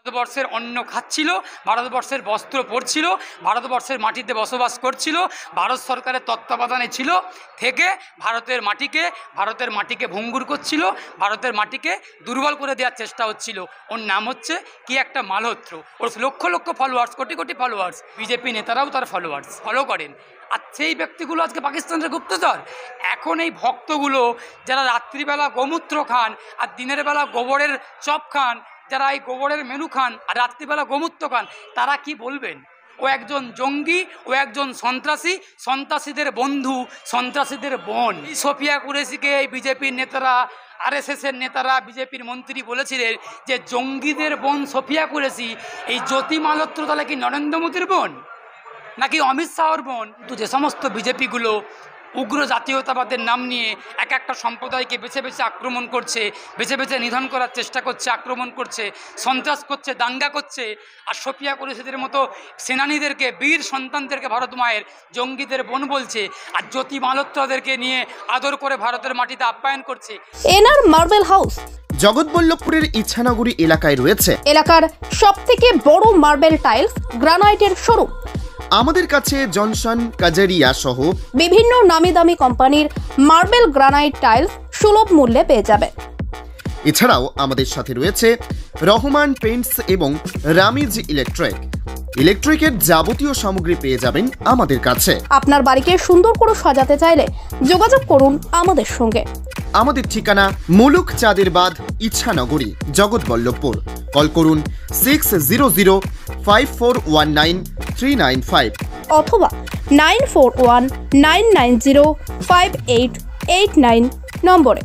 ভারতবর্ষের অন্ন খাচ্ছিল, ভারতবর্ষের বস্ত্র পরছিল, ভারতবর্ষের মাটিতে বসবাস করছিল, ভারত সরকারের তত্ত্বাবধানে ছিল, থেকে ভারতের মাটিকে ভঙ্গুর করছিল, ভারতের মাটিকে দুর্বল করে দেওয়ার চেষ্টা হচ্ছিল। ওর নাম হচ্ছে কি একটা মালহোত্র। ওর lakh lakh followers, crore crore followers, BJP নেতারাও তার ফলোয়ার্স ফলো করেন। আর সেই ব্যক্তিগুলো আজকে পাকিস্তানের গুপ্তচর। এখন এই ভক্তগুলো যারা রাত্রিবেলা গোমূত্র খান আর দিনের বেলা গোবরের চপ খান, যারা এই গোবরের মেনু খান আর রাত্রিবেলা গোমূত্র খান, তারা কি বলবেন? ও একজন জঙ্গি, ও একজন সন্ত্রাসী, সন্ত্রাসীদের বন্ধু, সন্ত্রাসীদের বোন। সোফিয়া কুরেশিকে এই বিজেপির নেতারা, আরএসএসের নেতারা, বিজেপির মন্ত্রী বলেছিলেন যে জঙ্গিদের বোন সোফিয়া কুরেশি। এই জ্যোতি মালহোত্র তাহলে কি নরেন্দ্র মোদীর বোন নাকি অমিত শাহর বোন? তো যে সমস্ত বিজেপিগুলো উগ্র জাতীয়তাবাদের নাম নিয়ে এক একটা সম্প্রদায়কে বেছে বেছে আক্রমণ করছে, বেছে বেছে নিধন করার চেষ্টা করছে, আক্রমণ করছে, সন্ত্রাস করছে, দাঙ্গা করছে, আর সোফিয়া কুরেশিদের মতো সেনানীদেরকে, বীর সন্তানদেরকে ভারত মায়ের জঙ্গিদের বোন বলছে, আর জ্যোতি মালহোত্রদেরকে নিয়ে আদর করে ভারতের মাটিতে আপ্যায়ন করছে। এনআর মার্বেল হাউস জগৎবল্লভপুরের ইচ্ছানগরী এলাকায় রয়েছে এলাকার সবথেকে বড় মার্বেল টাইলস গ্রানাইটের শোরুম। আমাদের কাছে জনসন, কাজারিয়া সহ বিভিন্ন নামি দামি কোম্পানির মার্বেল গ্রানাইট টাইলস সুলভ মূল্যে পেয়ে যাবেন। এছাড়াও আমাদের সাথে রয়েছে রহমান পেইন্টস এবং রামিজ ইলেকট্রিকের যাবতীয় সামগ্রী পেয়ে যাবেন আমাদের কাছে। আপনার বাড়িকে সুন্দর করে সাজাতে চাইলে যোগাযোগ করুন আমাদের সঙ্গে। আমাদের ঠিকানা মুলুক চাঁদের বাঁধ, ইচ্ছানগরী, জগৎবল্লভপুর। কল করুন 6005419395 অথবা 9419905889 নম্বরে।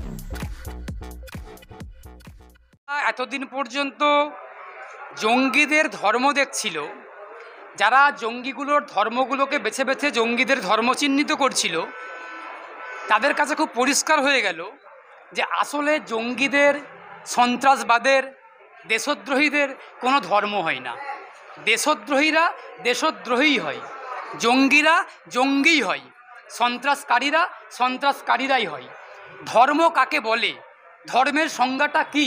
এতদিন পর্যন্ত জঙ্গিদের ধর্ম দেখছিল, যারা জঙ্গিগুলোর ধর্মগুলোকে বেছে বেছে জঙ্গিদের ধর্ম চিহ্নিত করছিল, তাদের কাছে খুব পরিষ্কার হয়ে গেল যে আসলে জঙ্গিদের, সন্ত্রাসবাদের, দেশদ্রোহীদের কোনো ধর্ম হয় না। দেশদ্রোহীরা দেশদ্রোহী হয়, জঙ্গিরা জঙ্গিই হয়, সন্ত্রাসকারীরা সন্ত্রাসকারীরাই হয়। ধর্ম কাকে বলে? ধর্মের সংজ্ঞাটা কি?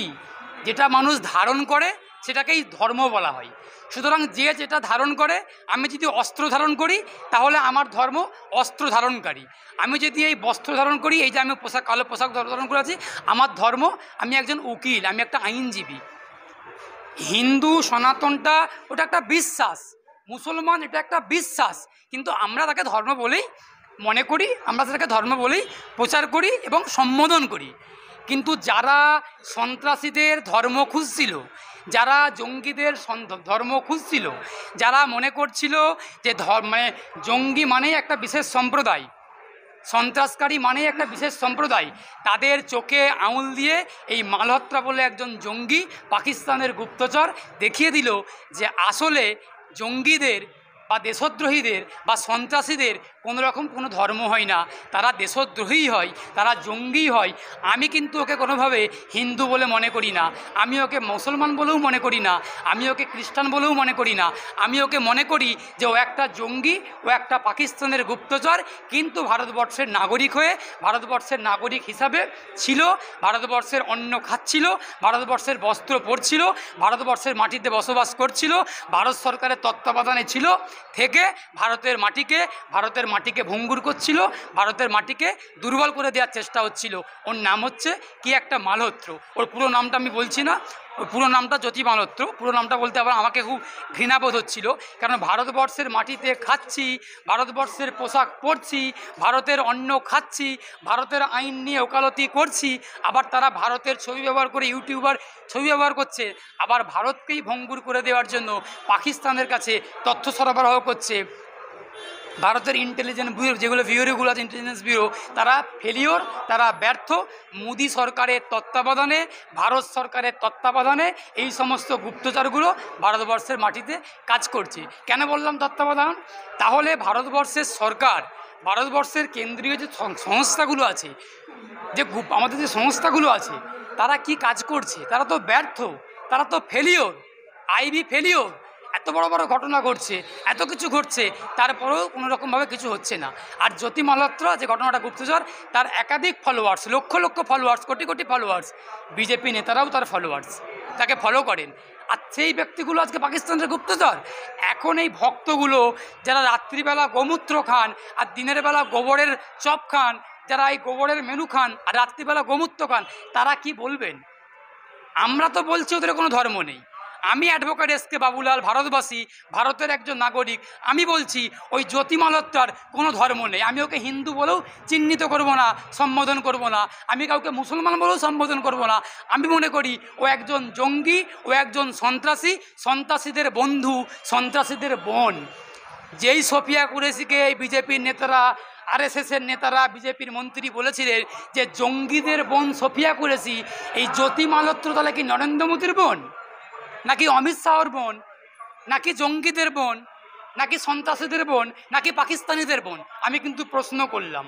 যেটা মানুষ ধারণ করে সেটাকেই ধর্ম বলা হয়। সুতরাং যে যেটা ধারণ করে, আমি যদি অস্ত্র ধারণ করি তাহলে আমার ধর্ম অস্ত্র ধারণকারী। আমি যদি এই বস্ত্র ধারণ করি, এই যে আমি কালো পোশাক ধারণ করে আছি, আমার ধর্ম, আমি একজন উকিল, আমি একটা আইনজীবী। হিন্দু সনাতনটা ওটা একটা বিশ্বাস, মুসলমান এটা একটা বিশ্বাস, কিন্তু আমরা তাকে ধর্ম বলেই মনে করি, আমরা তাকে ধর্ম বলেই প্রচার করি এবং সম্বোধন করি। কিন্তু যারা সন্ত্রাসীদের ধর্ম খুঁজছিল, যারা জঙ্গিদের ধর্ম খুঁজছিল, যারা মনে করছিল যে জঙ্গি মানেই একটা বিশেষ সম্প্রদায়, সন্ত্রাসকারী মানেই একটা বিশেষ সম্প্রদায়, তাদের চোখে আঙুল দিয়ে এই মালহোত্রা বলে একজন জঙ্গি, পাকিস্তানের গুপ্তচর দেখিয়ে দিল যে আসলে জঙ্গিদের বা দেশদ্রোহীদের বা সন্ত্রাসীদের কোনো রকম কোনো ধর্ম হয় না, তারা দেশদ্রোহী হয়, তারা জঙ্গি হয়। আমি কিন্তু ওকে কোনোভাবে হিন্দু বলে মনে করি না, আমি ওকে মুসলমান বলেও মনে করি না, আমি ওকে খ্রিস্টান বলেও মনে করি না। আমি ওকে মনে করি যে ও একটা জঙ্গি, ও একটা পাকিস্তানের গুপ্তচর, কিন্তু ভারতবর্ষের নাগরিক হয়ে, ভারতবর্ষের নাগরিক হিসাবে ছিল, ভারতবর্ষের অন্ন খাচ্ছিল, ভারতবর্ষের বস্ত্র পরছিল, ভারতবর্ষের মাটিতে বসবাস করছিল, ভারত সরকারের তত্ত্বাবধানে ছিল, থেকে ভারতের মাটিকে ভঙ্গুর করছিল, ভারতের মাটিকে দুর্বল করে দেওয়ার চেষ্টা হচ্ছিল। ওর নাম হচ্ছে কি একটা মালহোত্র। ওর পুরো নামটা আমি বলছি না, ওর পুরো নামটা জ্যোতি মালহোত্র। পুরো নামটা বলতে আবার আমাকে খুব ঘৃণাবোধ হচ্ছিল, কারণ ভারতবর্ষের মাটিতে খাচ্ছি, ভারতবর্ষের পোশাক পরছি, ভারতের অন্ন খাচ্ছি, ভারতের আইন নিয়ে ওকালতি করছি, আবার তারা ভারতের ছবি ব্যবহার করে, ইউটিউবার ছবি ব্যবহার করছে, আবার ভারতকেই ভঙ্গুর করে দেওয়ার জন্য পাকিস্তানের কাছে তথ্য সরবরাহ করছে। ভারতের ইন্টেলিজেন্স ব্যুরো, যেগুলো ব্যুরোগুলো আছে, ইন্টেলিজেন্স ব্যুরো, তারা ফেলিওর, তারা ব্যর্থ। মোদি সরকারের তত্ত্বাবধানে, ভারত সরকারের তত্ত্বাবধানে এই সমস্ত গুপ্তচরগুলো ভারতবর্ষের মাটিতে কাজ করছে। কেন বললাম তত্ত্বাবধান? তাহলে ভারতবর্ষের সরকার, ভারতবর্ষের কেন্দ্রীয় যে সংস্থাগুলো আছে, যে আমাদের যে সংস্থাগুলো আছে, তারা কি কাজ করছে? তারা তো ব্যর্থ, তারা তো ফেলিওর, আইবি ফেলিওর। এত বড় বড় ঘটনা ঘটছে, এত কিছু ঘটছে, তারপরেও কোনো রকমভাবে কিছু হচ্ছে না। আর জ্যোতি মালহোত্রা যে ঘটনাটা গুপ্তচর, তার একাধিক followers, lakh lakh followers, crore crore followers, BJP নেতারাও তার ফলোয়ার্স, তাকে ফলো করেন। আর সেই ব্যক্তিগুলো আজকে পাকিস্তানের গুপ্তচর। এখন এই ভক্তগুলো যারা রাত্রিবেলা গোমূত্র খান আর দিনের বেলা গোবরের চপ খান, যারা এই গোবরের মেনু খান আর রাত্রিবেলা গোমূত্র খান, তারা কি বলবেন? আমরা তো বলছি ওদের কোনো ধর্ম নেই। আমি অ্যাডভোকেট এস.কে বাবুলাল, ভারতবাসী, ভারতের একজন নাগরিক, আমি বলছি ওই জ্যোতি মালহোত্রার কোনো ধর্ম নেই। আমি ওকে হিন্দু বলেও চিহ্নিত করব না, সম্বোধন করব না। আমি কাউকে মুসলমান বলেও সম্বোধন করব না। আমি মনে করি ও একজন জঙ্গি, ও একজন সন্ত্রাসী, সন্ত্রাসীদের বন্ধু, সন্ত্রাসীদের বোন। যেই সোফিয়া কুরেশিকে এই বিজেপির নেতারা, আরএসএসের নেতারা, বিজেপির মন্ত্রী বলেছিলেন যে জঙ্গিদের বোন সোফিয়া কুরেশি, এই জ্যোতি মালহোত্রা তাহলে কি নরেন্দ্র মোদীর বোন, নাকি অমিত শাহর বোন, নাকি জঙ্গিদের বোন, নাকি সন্ত্রাসীদের বোন, নাকি পাকিস্তানিদের বোন? আমি কিন্তু প্রশ্ন করলাম।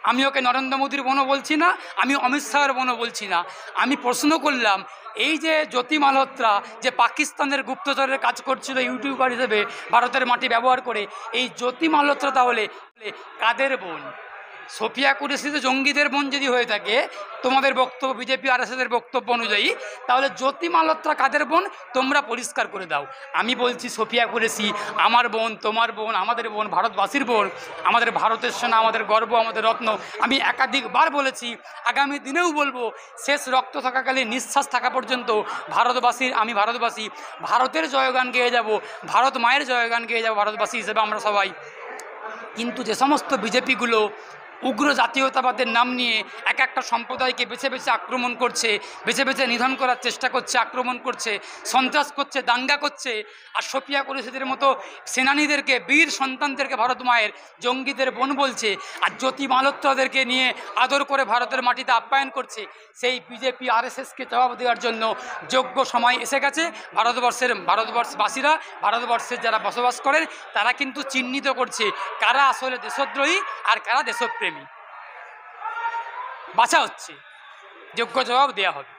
আমি ওকে নরেন্দ্র মোদীর বোনও বলছি না, আমি অমিত শাহের বোনও বলছি না। আমি প্রশ্ন করলাম, এই যে জ্যোতি মালহোত্রা যে পাকিস্তানের গুপ্তচরের কাজ করছিল ইউটিউবার হিসেবে ভারতের মাটি ব্যবহার করে, এই জ্যোতি মালহোত্রা তাহলে কাদের বোন? সোফিয়া কুরেশি তো জঙ্গিদের বোন যদি হয়ে থাকে তোমাদের বক্তব্য, বিজেপি আরএসএসের বক্তব্য অনুযায়ী, তাহলে জ্যোতি মালহোত্রা কাদের বোন তোমরা পরিষ্কার করে দাও। আমি বলছি সোফিয়া কুরেশি আমার বোন, তোমার বোন, আমাদের বোন, ভারতবাসীর বোন, আমাদের ভারতের সেনা, আমাদের গর্ব, আমাদের রত্ন। আমি একাধিকবার বলেছি, আগামী দিনেও বলবো, শেষ রক্ত থাকাকালীন, নিঃশ্বাস থাকা পর্যন্ত ভারতবাসীর, আমি ভারতবাসী, ভারতের জয়গান গেয়ে যাব, ভারত মায়ের জয়গান গেয়ে যাব ভারতবাসী হিসেবে আমরা সবাই। কিন্তু যে সমস্ত বিজেপিগুলো উগ্র জাতীয়তাবাদের নাম নিয়ে এক একটা সম্প্রদায়কে বেছে বেছে আক্রমণ করছে, বেছে বেছে নিধন করার চেষ্টা করছে, আক্রমণ করছে, সন্ত্রাস করছে, দাঙ্গা করছে, আর সোফিয়া কুরেশিদের মতো সেনানীদেরকে, বীর সন্তানদেরকে ভারত মায়ের জঙ্গিদের বোন বলছে, আর জ্যোতি মালহোত্রাদেরকে নিয়ে আদর করে ভারতের মাটিতে আপ্যায়ন করছে, সেই বিজেপি আরএসএসকে জবাব দেওয়ার জন্য যোগ্য সময় এসে গেছে। ভারতবর্ষবাসীরা, ভারতবর্ষের যারা বসবাস করেন, তারা কিন্তু চিহ্নিত করছে কারা আসলে দেশদ্রোহী আর কারা দেশপ্রেমী। বাঁচা হচ্ছে, যোগ্য জবাব দেওয়া হবে।